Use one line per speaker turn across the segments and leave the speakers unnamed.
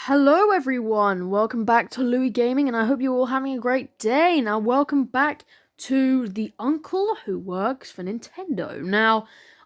Hello everyone, welcome back to Louie Gaming and I hope you're all having a great day. Now welcome back to the uncle who works for Nintendo. Now,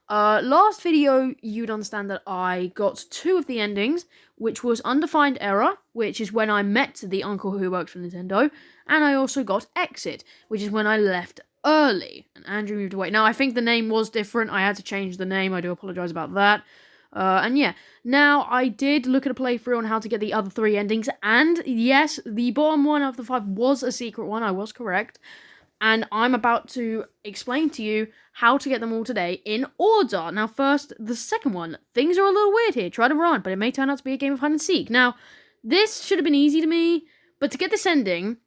last video you'd understand that I got two of the endings, which was Undefined Error, which is when I met the uncle who works for Nintendo, and I also got Exit, which is when I left early and Andrew moved away. Now I think the name was different, I had to change the name, I do apologize about that. And yeah, now I did look at a playthrough on how to get the other three endings, and yes, the bottom one of the five was a secret one, I was correct, and I'm about to explain to you how to get them all today in order. Now first, the second one. Things are a little weird here, try to run, but it may turn out to be a game of hide and seek. Now, this should have been easy to me, but to get this ending,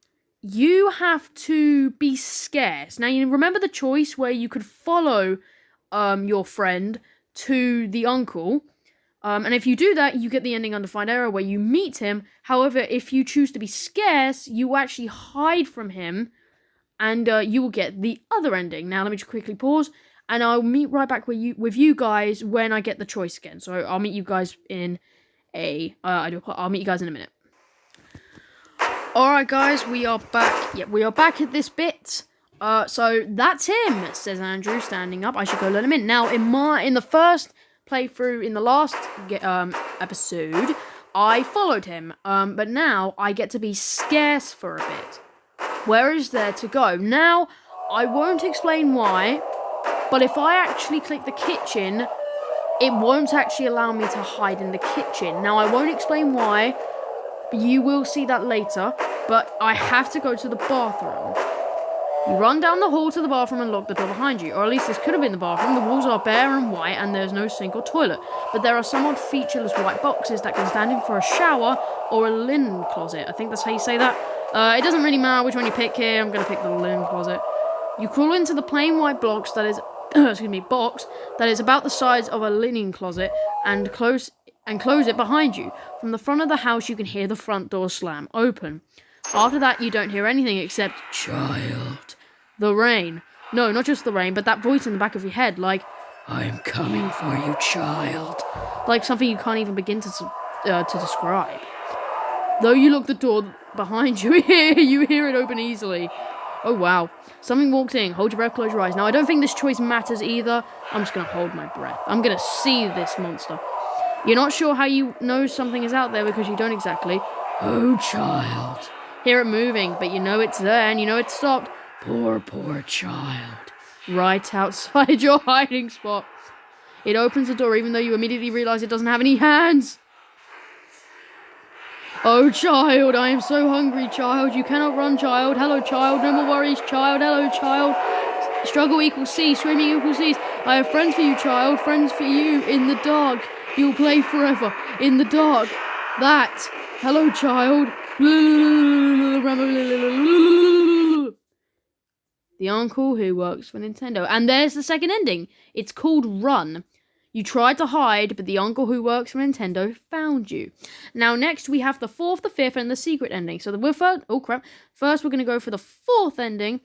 you have to be scarce. Now, you remember the choice where you could follow your friend to the uncle, and if you do that, you get the ending Undefined Error where you meet him. However, if you choose to be scarce, you actually hide from him, and you will get the other ending. Now, let me just quickly pause, and I'll meet right back with you guys when I get the choice again. So I'll meet you guys in I'll meet you guys in a minute. Alright guys, we are back. Yeah, we are back at this bit. So that's him, says Andrew, standing up. I should go let him in. Now, in the first playthrough, in the last episode, I followed him. But now I get to be scarce for a bit. Where is there to go? Now, I won't explain why, but if I actually click the kitchen, it won't actually allow me to hide in the kitchen. Now, I won't explain why, but you will see that later. But I have to go to the bathroom. You run down the hall to the bathroom and lock the door behind you. Or at least this could have been the bathroom. The walls are bare and white and there's no sink or toilet. But there are some odd featureless white boxes that can stand in for a shower or a linen closet. I think that's how you say that. It doesn't really matter which one you pick here. I'm going to pick the linen closet. You crawl into the plain white box that is, box that is about the size of a linen closet and close it behind you. From the front of the house, you can hear the front door slam open. After that, you don't hear anything except, child, the rain. No, not just the rain, but that voice in the back of your head, like, I'm coming for you, child. Like something you can't even begin to describe. Though you lock the door behind you, you hear it open easily. Oh, wow. Something walks in. Hold your breath, close your eyes. Now, I don't think this choice matters either. I'm just going to hold my breath. I'm going to see this monster. You're not sure how you know something is out there because you don't exactly. Oh, child. Hear it moving, but you know it's there and you know it's stopped. Poor, poor child. Right outside your hiding spot. It opens the door even though you immediately realize it doesn't have any hands. Oh, child, I am so hungry, child. You cannot run, child. Hello, child. No more worries, child. Hello, child. Struggle equals cease. Swimming equals cease. I have friends for you, child. Friends for you in the dark. You'll play forever in the dark. That. Hello, child. The uncle who works for Nintendo. And there's the second ending. It's called Run. You tried to hide, but the uncle who works for Nintendo found you. Now, next we have the fourth, the fifth, and the secret ending. So first we're going to go for the fourth ending.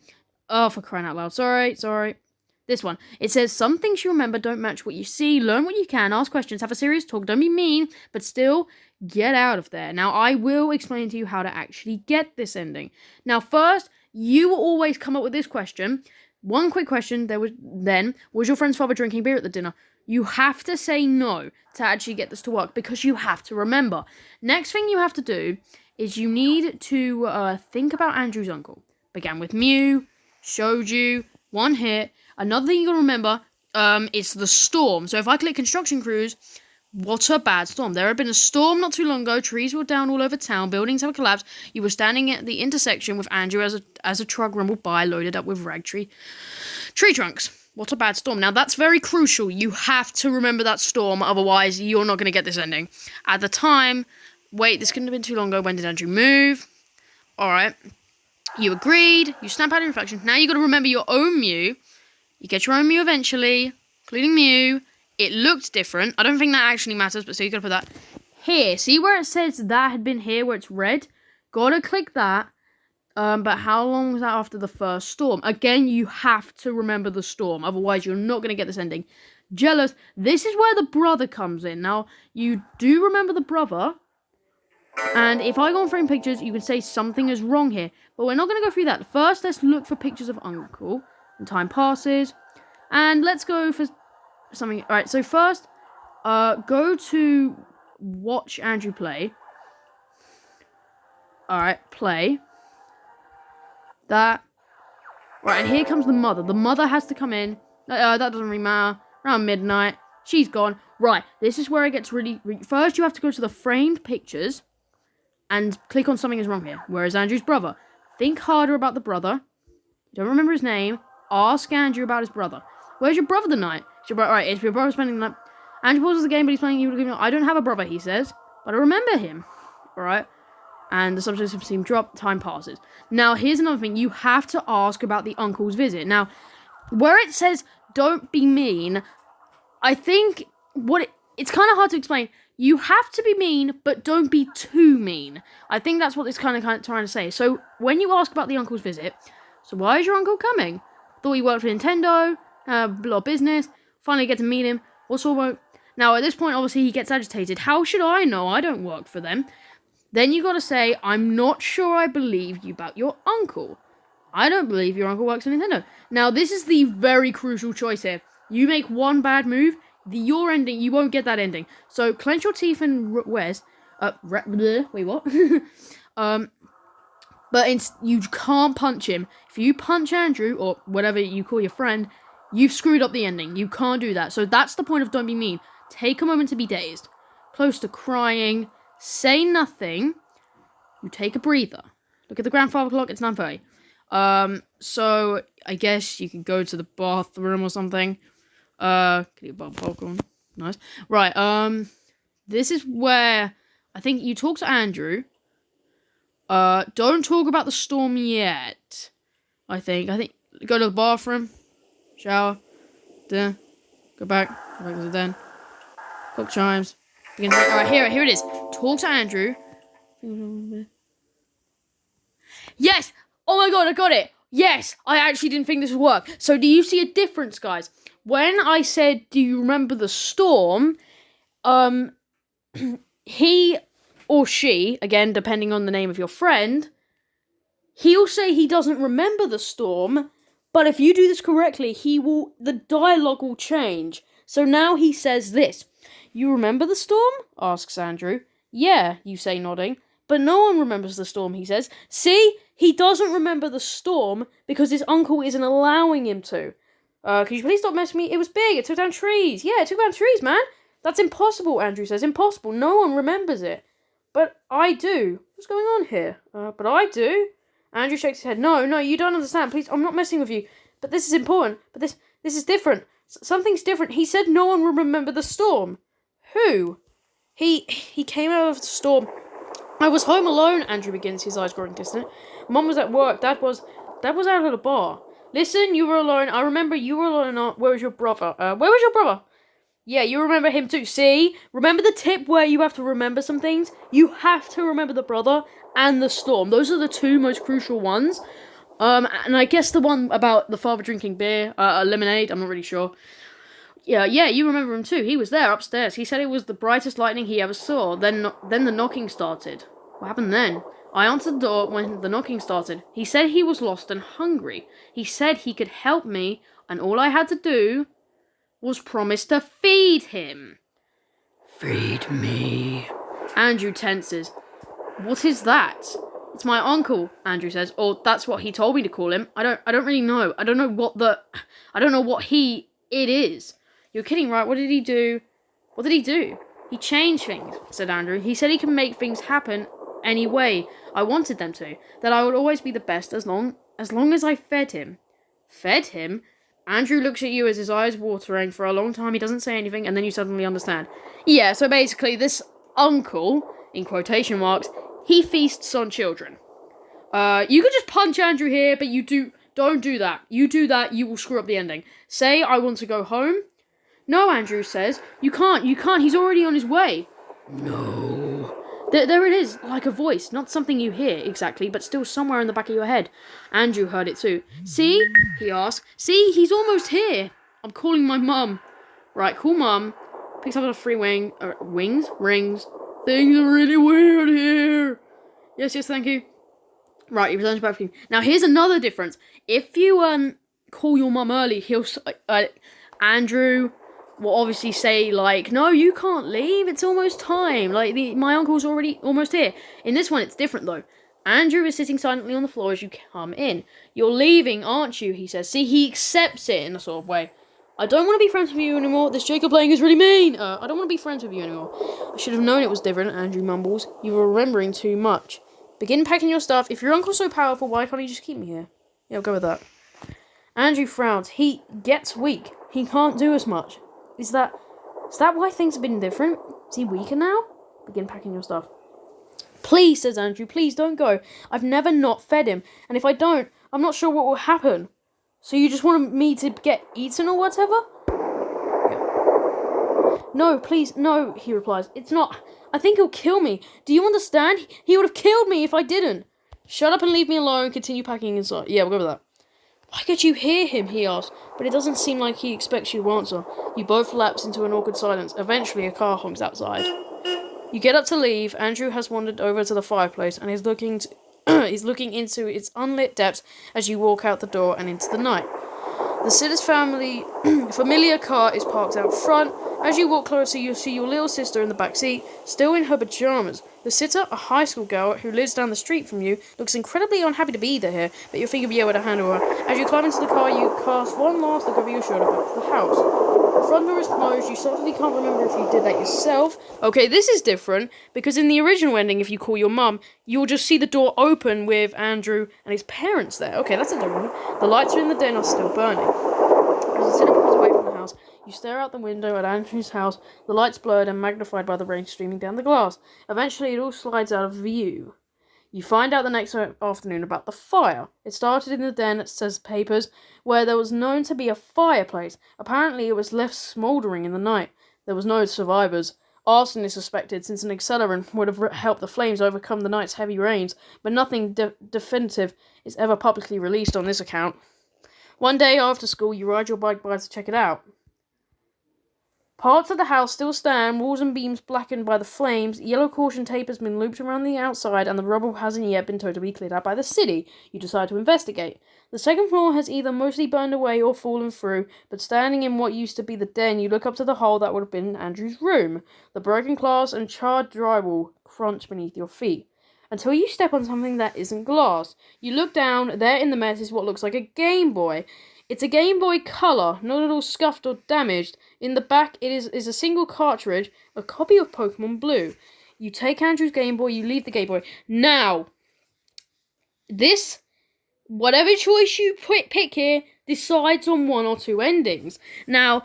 Oh, for crying out loud. Sorry. This one. It says, some things you remember don't match what you see. Learn what you can. Ask questions. Have a serious talk. Don't be mean. But still, get out of there. Now, I will explain to you how to actually get this ending. Now, first, you will always come up with this question. One quick question. Was your friend's father drinking beer at the dinner? You have to say no to actually get this to work because you have to remember. Next thing you have to do is you need to think about Andrew's uncle. Began with Mew, showed you, one hit. Another thing you gotta remember is the storm. So if I click construction crews, what a bad storm. There had been a storm not too long ago. Trees were down all over town. Buildings have collapsed. You were standing at the intersection with Andrew as a truck rumbled by, loaded up with tree trunks. What a bad storm. Now, that's very crucial. You have to remember that storm. Otherwise, you're not going to get this ending. At the time, wait, this couldn't have been too long ago. When did Andrew move? All right. You agreed. You snap out of reflection. Now you got to remember your own Mew. You get your own Mew eventually, including Mew. It looked different. I don't think that actually matters, but so you got to put that here. See where it says that had been here, where it's red? Got to click that. But how long was that after the first storm? Again, you have to remember the storm. Otherwise, you're not going to get this ending. Jealous. This is where the brother comes in. Now, you do remember the brother. And if I go on frame pictures, you can say something is wrong here. But we're not going to go through that. First, let's look for pictures of Uncle. And time passes. And let's go for something. Alright, so first, go to watch Andrew play. Alright, play. That. Right, and here comes the mother. The mother has to come in. That doesn't really matter. Around midnight. She's gone. Right, this is where it gets really... First, you have to go to the framed pictures and click on something is wrong here. Where is Andrew's brother? Think harder about the brother. Don't remember his name. Ask Andrew about his brother. Where's your brother tonight? Right, is your brother spending the night? Andrew pauses the game, but he's playing you. I don't have a brother, he says, but I remember him. Alright. And the subject seem drop. Time passes. Now, here's another thing. You have to ask about the uncle's visit. Now, where it says, don't be mean, I think it's kind of hard to explain. You have to be mean, but don't be too mean. I think that's what it's kind of trying to say. So, when you ask about the uncle's visit, so why is your uncle coming? Thought he worked for Nintendo, a lot of business, finally get to meet him. What's all about? Now, at this point, obviously, he gets agitated. How should I know? I don't work for them. Then you gotta say, I'm not sure I believe you about your uncle. I don't believe your uncle works for Nintendo. Now, this is the very crucial choice here. You make one bad move, your ending, you won't get that ending. So, clench your teeth and wait, what? But you can't punch him. If you punch Andrew, or whatever you call your friend, you've screwed up the ending. You can't do that. So that's the point of don't be mean. Take a moment to be dazed. Close to crying. Say nothing. You take a breather. Look at the grandfather clock. It's 9:30. So I guess you can go to the bathroom or something. Can you buy popcorn? Nice. Right. This is where I think you talk to Andrew. Don't talk about the storm yet. I think go to the bathroom, shower, dinner, go back to the den. Clock chimes. Alright, here it is. Talk to Andrew. Yes! Oh my god, I got it! Yes! I actually didn't think this would work. So do you see a difference, guys? When I said, do you remember the storm? He or she, again, depending on the name of your friend, he'll say he doesn't remember the storm, but if you do this correctly, the dialogue will change. So now he says this. You remember the storm? Asks Andrew. Yeah, you say, nodding. But no one remembers the storm, he says. See? He doesn't remember the storm because his uncle isn't allowing him to. Could you please stop messing with me? It was big. It took down trees. Yeah, it took down trees, man. That's impossible, Andrew says. Impossible. No one remembers it. But I do. What's going on here? But I do. Andrew shakes his head. No, you don't understand. Please, I'm not messing with you. But this is important. But this is different. Something's different. He said no one will remember the storm. Who? He came out of the storm. I was home alone, Andrew begins, his eyes growing distant. Mum was at work. Dad was out at a bar. Listen, you were alone. I remember you were alone. Where was your brother? Where was your brother? Yeah, you remember him too. See? Remember the tip where you have to remember some things? You have to remember the brother and the storm. Those are the two most crucial ones. And I guess the one about the father drinking beer, lemonade, I'm not really sure. Yeah, you remember him too. He was there upstairs. He said it was the brightest lightning he ever saw. Then the knocking started. What happened then? I answered the door when the knocking started. He said he was lost and hungry. He said he could help me, and all I had to do was promise to feed him. Feed me. Andrew tenses. What is that? It's my uncle, Andrew says. Or that's what he told me to call him. I don't really know. I don't know what it is. You're kidding, right? What did he do? What did he do? He changed things, said Andrew. He said he can make things happen any way I wanted them to. That I would always be the best as long as I fed him. Fed him? Andrew looks at you as his eyes watering. For a long time he doesn't say anything, and then you suddenly understand. Yeah, so basically this uncle, in quotation marks, he feasts on children. You could just punch Andrew here, but don't do that. You do that, you will screw up the ending. Say, I want to go home. No, Andrew says. You can't. He's already on his way. No. There it is, like a voice. Not something you hear, exactly, but still somewhere in the back of your head. Andrew heard it too. See? He asked. See? He's almost here. I'm calling my mum. Right, call mum. Picks up on a free rings. Things are really weird here. Yes, thank you. Right, he returns back to you. Now, here's another difference. If you call your mum early, Andrew will obviously say, like, no, you can't leave. It's almost time. Like, my uncle's already almost here. In this one, it's different, though. Andrew is sitting silently on the floor as you come in. You're leaving, aren't you? He says. See, he accepts it in a sort of way. I don't want to be friends with you anymore. This Jacob playing is really mean. I don't want to be friends with you anymore. I should have known it was different, Andrew mumbles. You were remembering too much. Begin packing your stuff. If your uncle's so powerful, why can't he just keep me here? Yeah, I'll go with that. Andrew frowns. He gets weak. He can't do as much. Is that why things have been different? Is he weaker now? Begin packing your stuff. Please, says Andrew, please don't go. I've never not fed him. And if I don't, I'm not sure what will happen. So you just want me to get eaten or whatever? Yeah. No, please, no, he replies. It's not. I think he'll kill me. Do you understand? He would have killed me if I didn't. Shut up and leave me alone. Continue packing inside. Yeah, we'll go with that. Why could you hear him? He asks. But it doesn't seem like he expects you to answer. You both lapse into an awkward silence. Eventually, a car honks outside. You get up to leave. Andrew has wandered over to the fireplace and is looking into its unlit depths as you walk out the door and into the night. The Sitters family familiar car is parked out front. As you walk closer, you see your little sister in the back seat, still in her pajamas. The sitter, a high school girl who lives down the street from you, looks incredibly unhappy to be here, but you think you'll be able to handle her. As you climb into the car, you cast one last look over your shoulder back to the house. The front door is closed. You suddenly can't remember if you did that yourself. Okay, this is different, because in the original ending, if you call your mum, you'll just see the door open with Andrew and his parents there. Okay, that's a different one. The lights are in the den are still burning. As the sitter pulls away from the house, you stare out the window at Andrew's house, the lights blurred and magnified by the rain streaming down the glass. Eventually, it all slides out of view. You find out the next afternoon about the fire. It started in the den, it says papers, where there was known to be a fireplace. Apparently, it was left smouldering in the night. There was no survivors. Arson is suspected, since an accelerant would have helped the flames overcome the night's heavy rains, but nothing definitive is ever publicly released on this account. One day after school, you ride your bike by to check it out. Parts of the house still stand, walls and beams blackened by the flames, yellow caution tape has been looped around the outside, and the rubble hasn't yet been totally cleared out by the city. You decide to investigate. The second floor has either mostly burned away or fallen through, but standing in what used to be the den, you look up to the hole that would have been Andrew's room. The broken glass and charred drywall crunch beneath your feet. Until you step on something that isn't glass. You look down, there in the mess is what looks like a Game Boy. It's a Game Boy Color, not at all scuffed or damaged. In the back, it is a single cartridge, a copy of Pokemon Blue. You take Andrew's Game Boy, you leave the Game Boy. Now, this, whatever choice you pick here, decides on one or two endings. Now,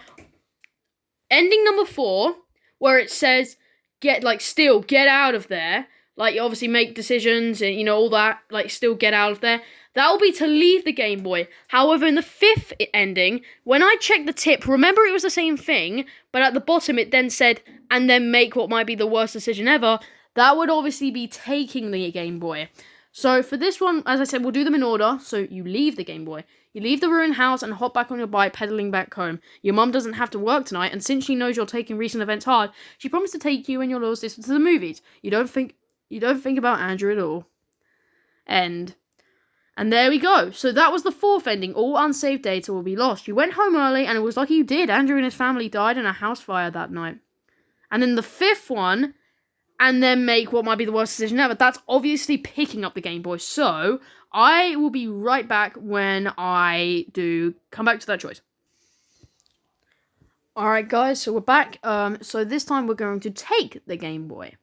ending number 4, where it says, get out of there. Like, you obviously make decisions and, all that. Like, still get out of there. That will be to leave the Game Boy. However, in the 5th ending, when I checked the tip, remember it was the same thing, but at the bottom it then said, and then make what might be the worst decision ever. That would obviously be taking the Game Boy. So for this one, as I said, we'll do them in order. So you leave the Game Boy. You leave the ruined house and hop back on your bike, pedaling back home. Your mum doesn't have to work tonight, and since she knows you're taking recent events hard, she promised to take you and your little sister to the movies. You don't think about Andrew at all. End. And there we go. So that was the 4th ending. All unsaved data will be lost. You went home early, and it was lucky you did. Andrew and his family died in a house fire that night. And then the 5th one, and then make what might be the worst decision ever. That's obviously picking up the Game Boy. So I will be right back when I do come back to that choice. Alright guys, so we're back. So this time we're going to take the Game Boy.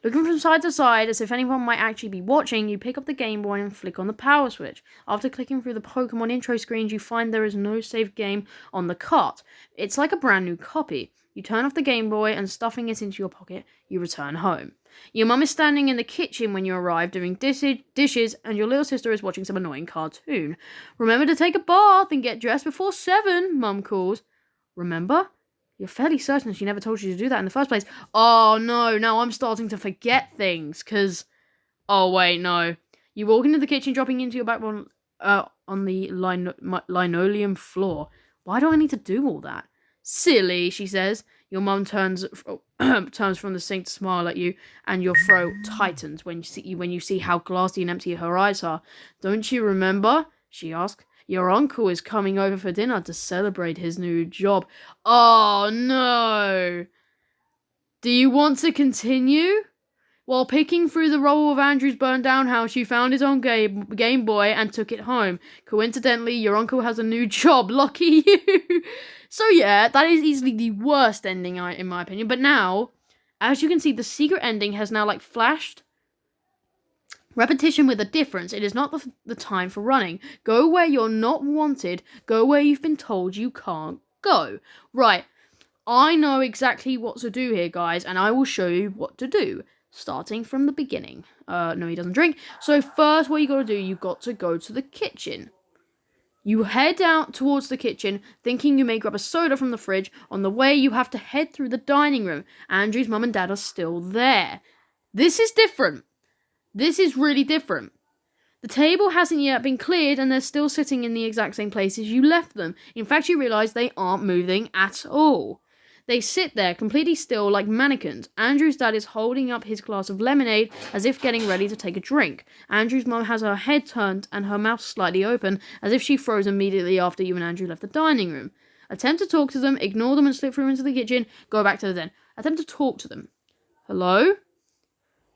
Looking from side to side, as if anyone might actually be watching, you pick up the Game Boy and flick on the power switch. After clicking through the Pokemon intro screens, you find there is no saved game on the cart. It's like a brand new copy. You turn off the Game Boy and stuffing it into your pocket, you return home. Your mum is standing in the kitchen when you arrive doing dishes, and your little sister is watching some annoying cartoon. Remember to take a bath and get dressed before 7, Mum calls. Remember? You're fairly certain she never told you to do that in the first place. Oh, no, now I'm starting to forget things, because... Oh, wait, no. You walk into the kitchen, dropping into your back on the linoleum floor. Why do I need to do all that? Silly, she says. Your mum turns turns from the sink to smile at you, and your throat tightens when you see how glassy and empty her eyes are. Don't you remember? She asks. Your uncle is coming over for dinner to celebrate his new job. Oh no! Do you want to continue? While picking through the rubble of Andrew's burned down house, you found his own Game Boy and took it home. Coincidentally, your uncle has a new job. Lucky you! So yeah, that is easily the worst ending in my opinion. But now, as you can see, the secret ending has now like flashed. Repetition with a difference. It is not the time for running. Go where you're not wanted. Go where you've been told you can't go. Right, I know exactly what to do here, guys, and I will show you what to do. Starting from the beginning. No, he doesn't drink. So first, what you got to do, you got to go to the kitchen. You head out towards the kitchen, thinking you may grab a soda from the fridge. On the way, you have to head through the dining room. Andrew's mum and dad are still there. This is different. This is really different. The table hasn't yet been cleared, and they're still sitting in the exact same place as you left them. In fact, you realise they aren't moving at all. They sit there completely still like mannequins. Andrew's dad is holding up his glass of lemonade as if getting ready to take a drink. Andrew's mum has her head turned and her mouth slightly open as if she froze immediately after you and Andrew left the dining room. Attempt to talk to them, ignore them and slip through into the kitchen, go back to the den. Attempt to talk to them. Hello?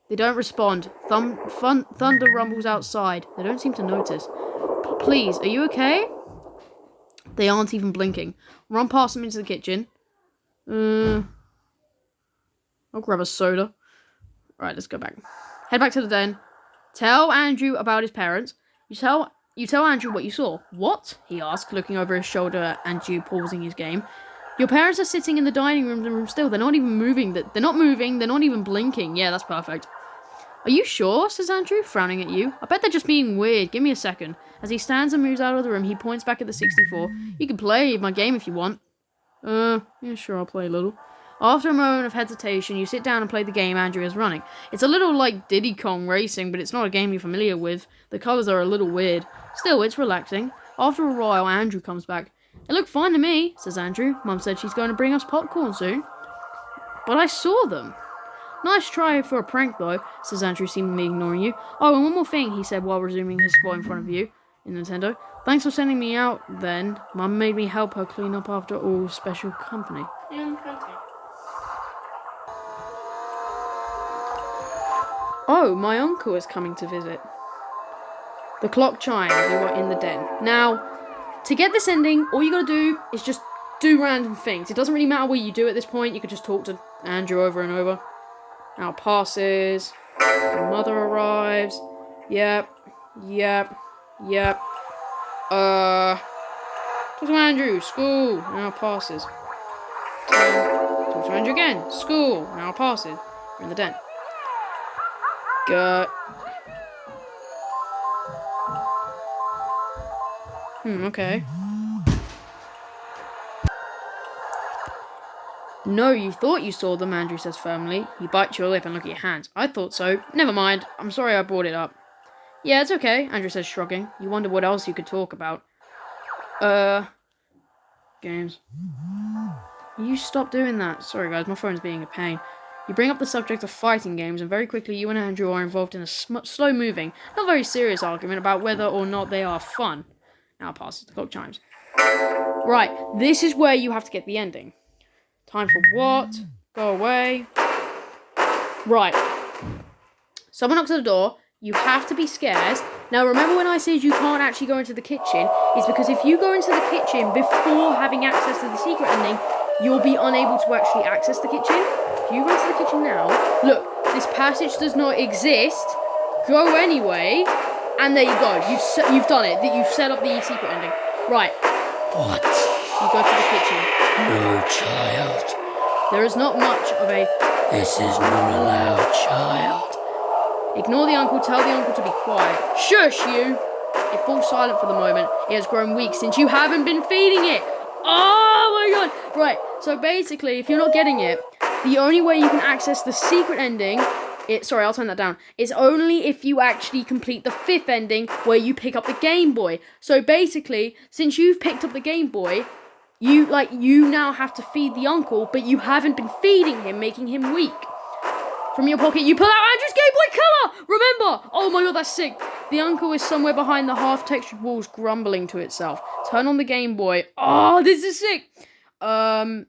They don't respond. Thunder rumbles outside. They don't seem to notice. Please, are you okay? They aren't even blinking. Run past them into the kitchen. I'll grab a soda. Right, let's go back. Head back to the den. Tell Andrew about his parents. You tell Andrew what you saw. What? He asked, looking over his shoulder and you pausing his game. Your parents are sitting in the dining room still. They're not even moving. They're not moving. They're not even blinking. Yeah, that's perfect. Are you sure? Says Andrew, frowning at you. I bet they're just being weird. Give me a second. As he stands and moves out of the room, he points back at the 64. You can play my game if you want. Yeah, sure, I'll play a little. After a moment of hesitation, you sit down and play the game Andrew is running. It's a little like Diddy Kong Racing, but it's not a game you're familiar with. The colours are a little weird. Still, it's relaxing. After a while, Andrew comes back. It looked fine to me, says Andrew. Mum said she's going to bring us popcorn soon. But I saw them. Nice try for a prank, though, says Andrew, seemingly ignoring you. Oh, and one more thing, he said while resuming his spot in front of you in Nintendo. Thanks for sending me out, then. Mum made me help her clean up after all special company. Oh, my uncle is coming to visit. The clock chimes. You are in the den. Now, to get this ending, all you gotta do is just do random things. It doesn't really matter what you do at this point. You could just talk to Andrew over and over. Now passes. The mother arrives. Yep. Talk to Andrew. School. Now passes. Talk to Andrew again. School. Now passes. We're in the den. Gut. Okay. No, you thought you saw them, Andrew says firmly. You bite your lip and look at your hands. I thought so. Never mind. I'm sorry I brought it up. Yeah, it's okay, Andrew says, shrugging. You wonder what else you could talk about. Games. You stop doing that. Sorry, guys, my phone's being a pain. You bring up the subject of fighting games, and very quickly you and Andrew are involved in a slow-moving, not very serious argument about whether or not they are fun. Now passes. The clock chimes. Right, this is where you have to get the ending. Time for what? Go away. Right. Someone knocks at the door. You have to be scared. Now, remember when I said you can't actually go into the kitchen? It's because if you go into the kitchen before having access to the secret ending, you'll be unable to actually access the kitchen. If you go into the kitchen now, look, this passage does not exist. Go anyway, and there you go. You've done it. You've set up the secret ending. Right.
What?
You go to the kitchen.
No, child.
There is not much of a...
This is not allowed, child.
Ignore the uncle, tell the uncle to be quiet. Shush, you! It falls silent for the moment. It has grown weak since you haven't been feeding it. Oh my god! Right, so basically, if you're not getting it, the only way you can access the secret ending... Sorry, I'll turn that down. It's only if you actually complete the 5th ending where you pick up the Game Boy. So basically, since you've picked up the Game Boy, You now have to feed the uncle, but you haven't been feeding him, making him weak. From your pocket, you pull out Andrew's Game Boy Color! Remember! Oh my god, that's sick. The uncle is somewhere behind the half-textured walls, grumbling to itself. Turn on the Game Boy. Oh, this is sick.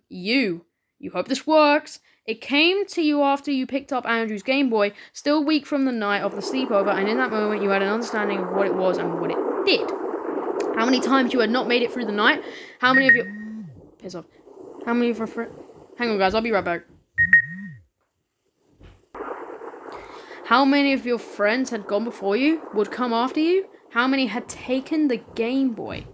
You hope this works. It came to you after you picked up Andrew's Game Boy, still weak from the night of the sleepover, and in that moment you had an understanding of what it was and what it did. How many times you had not made it through the night? How many of your... Piss off. How many of your friends... Hang on, guys, I'll be right back. How many of your friends had gone before you, would come after you? How many had taken the Game Boy?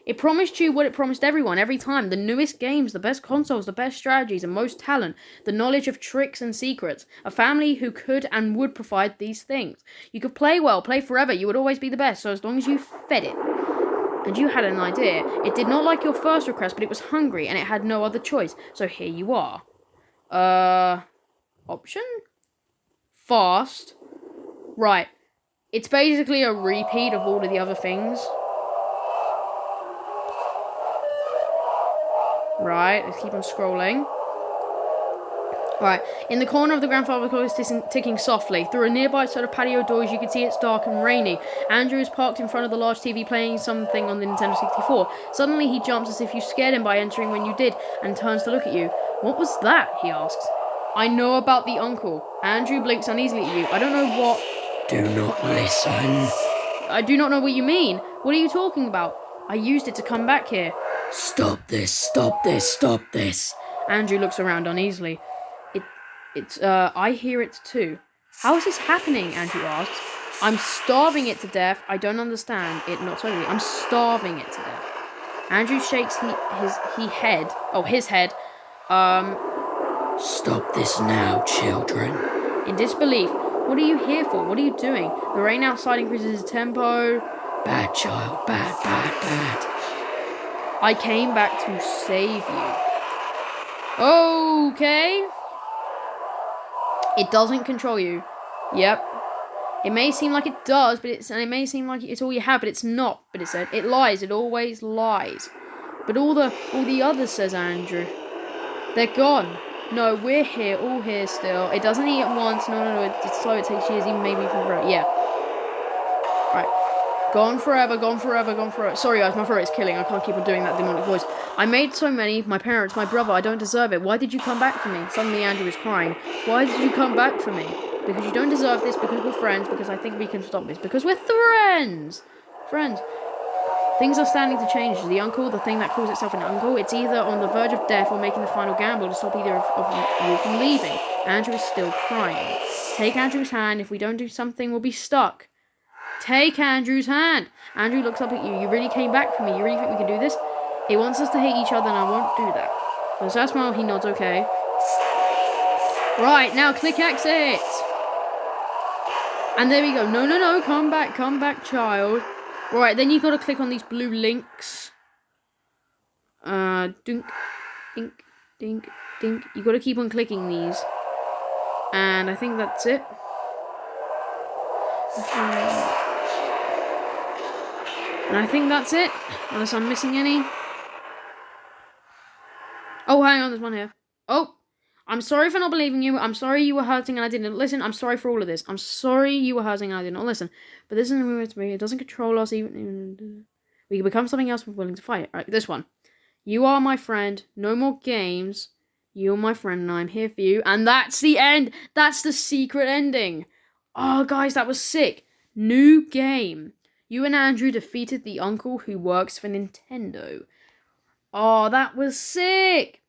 It promised you what it promised everyone every time. The newest games, the best consoles, the best strategies, and most talent. The knowledge of tricks and secrets. A family who could and would provide these things. You could play well, play forever. You would always be the best, so as long as you fed it. And you had an idea. It did not like your first request, but it was hungry, and it had no other choice. So here you are. Option? Fast. Right. It's basically a repeat of all of the other things. Right, let's keep on scrolling. Right, in the corner of the grandfather clock is ticking softly. Through a nearby set of patio doors, you can see it's dark and rainy. Andrew is parked in front of the large TV playing something on the Nintendo 64. Suddenly, he jumps as if you scared him by entering when you did, and turns to look at you. What was that? He asks. I know about the uncle. Andrew blinks uneasily at you. I don't know what...
Do not listen.
I do not know what you mean. What are you talking about? I used it to come back here.
Stop this, stop this, stop this.
Andrew looks around uneasily. I hear it too. How is this happening? Andrew asks. I'm starving it to death. I don't understand it, not totally. I'm starving it to death. Andrew shakes his head.
Stop this now, children.
In disbelief. What are you here for? What are you doing? The rain outside increases its tempo.
Bad child, bad, bad, bad.
I came back to save you. Okay. It doesn't control you. Yep. It may seem like it does, it may seem like it's all you have, but it's not. But it lies. It always lies. But all the others, says Andrew. They're gone. No, we're here, all here still. It doesn't eat at once. No. It's slow. It takes years, even maybe for forever. Yeah. Right. Gone forever, gone forever, gone forever. Sorry guys, my throat is killing. I can't keep on doing that demonic voice. I made so many. My parents, my brother. I don't deserve it. Why did you come back for me? Suddenly Andrew is crying. Why did you come back for me? Because you don't deserve this. Because we're friends. Because I think we can stop this. Because we're friends. Friends. Things are standing to change. The uncle, the thing that calls itself an uncle, it's either on the verge of death or making the final gamble to stop either of you from leaving. Andrew is still crying. Take Andrew's hand. If we don't do something, we'll be stuck. Take Andrew's hand. Andrew looks up at you. You really came back for me. You really think we can do this? He wants us to hate each other and I won't do that. With a smile, he nods okay. Right, now click exit. And there we go. No. Come back, child. Right, then you got to click on these blue links. Dink, dink, dink, dink. You got to keep on clicking these. And I think that's it. And I think that's it. Unless I'm missing any. Oh, hang on, there's one here. Oh, I'm sorry for not believing you. I'm sorry you were hurting and I didn't listen. I'm sorry for all of this. I'm sorry you were hurting and I did not listen. But this isn't who it's me. It doesn't control us even. We can become something else we're willing to fight. Alright, this one. You are my friend. No more games. You're my friend and I'm here for you. And that's the end. That's the secret ending. Oh, guys, that was sick. New game. You and Andrew defeated the uncle who works for Nintendo. Oh, that was sick.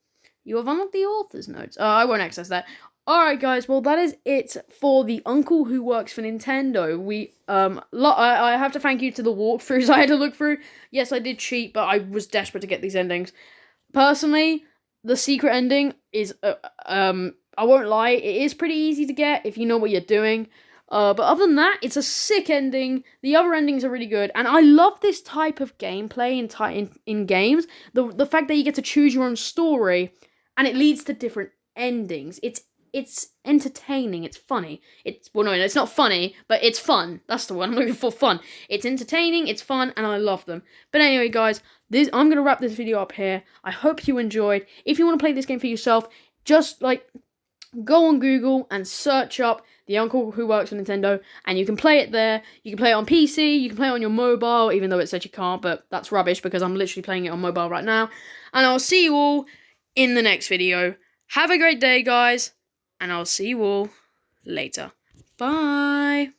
You have unlocked the author's notes. I won't access that. Alright, guys. Well, that is it for the uncle who works for Nintendo. I have to thank you to the walkthroughs I had to look through. Yes, I did cheat, but I was desperate to get these endings. Personally, the secret ending is, I won't lie, it is pretty easy to get if you know what you're doing. But other than that, it's a sick ending. The other endings are really good, and I love this type of gameplay in games. The fact that you get to choose your own story, and it leads to different endings. It's entertaining. It's funny. It's not funny, but it's fun. That's the one I'm looking for. Fun. It's entertaining. It's fun, and I love them. But anyway, guys, I'm gonna wrap this video up here. I hope you enjoyed. If you want to play this game for yourself, just like go on Google and search up The Uncle Who Works for Nintendo, and you can play it there. You can play it on PC, you can play it on your mobile, even though it said you can't, but that's rubbish because I'm literally playing it on mobile right now. And I'll see you all in the next video. Have a great day, guys, and I'll see you all later. Bye!